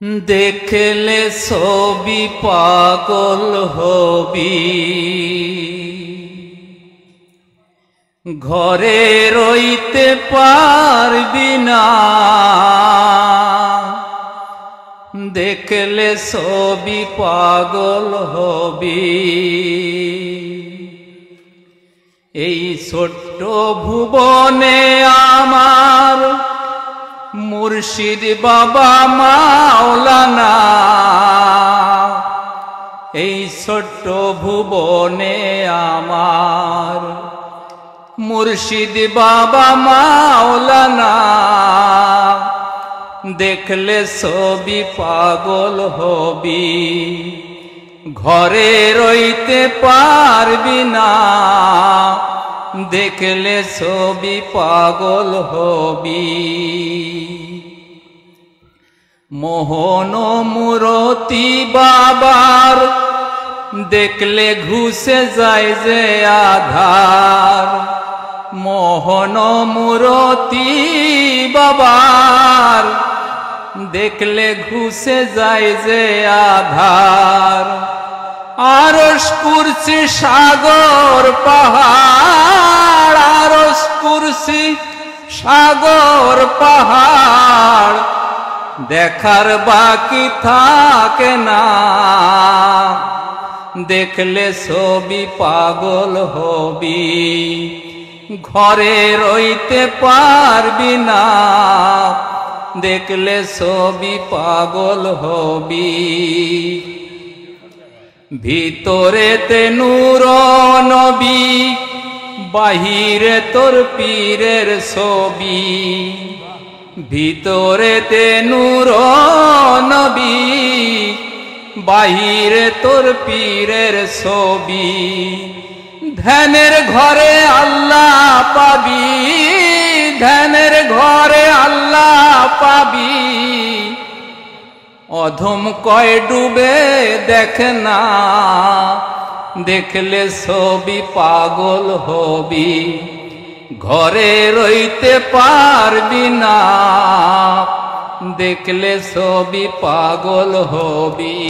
দেখলে ছবি পাগল হবি, ঘরে রইতে পারবি না। দেখলে ছবি পাগল হবি, এই ছোট্ট ভুবনে আমার মুর্শিদ বাবা মাওলানা। এই ছোট্ট ভুবনে আমার মুর্শিদ বাবা মাওলানা। দেখলে ছবি পাগল হবি, ঘরে রইতে পারবি না। দেখলে ছবি পাগল হবি। মোহন মূরতি বাবার দেখলে ঘুষে যায় যে আধার। মোহন মূরতি বাবার দেখলে ঘুষে যায় যে আধার। আরশ কুরসি সাগর পাহাড়, আরশ কুরসি সাগর পাহাড় দেখার বাকি থাকে না। দেখলে ছবি পাগল হবি, ঘরে রইতে পারবি না। দেখলে ছবি পাগল হবি। ভিতরেতে নূর নবী, বাহিরে তোর পীরের ছবি। ভিতরেতে নূর নবী, বাহিরে তোর পীরের ছবি। ধ্যানের ঘরে আল্লাহ পাবি, ধ্যানের ঘরে আল্লাহ পাবি। অধম কয় ডুবে দেখ না, দেখলে ছবি পাগল হবি। ঘরে রইতে পারবি না, দেখলে ছবি পাগল হবি।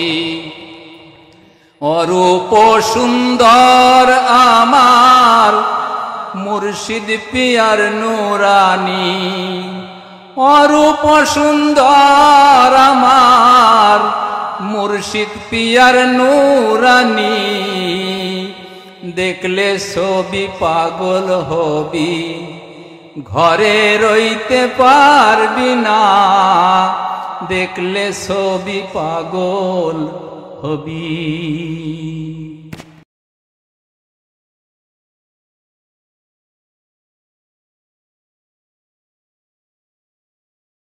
অরূপ সুন্দর আমার মুর্শিদ পিয়ার নুরানি। অরূপ সুন্দর আমার মুর্শিদ পিয়ার নুরানি। দেখলে ছবি পাগল হবি, ঘরে রইতে পারবি না। দেখলে ছবি পাগল হবি।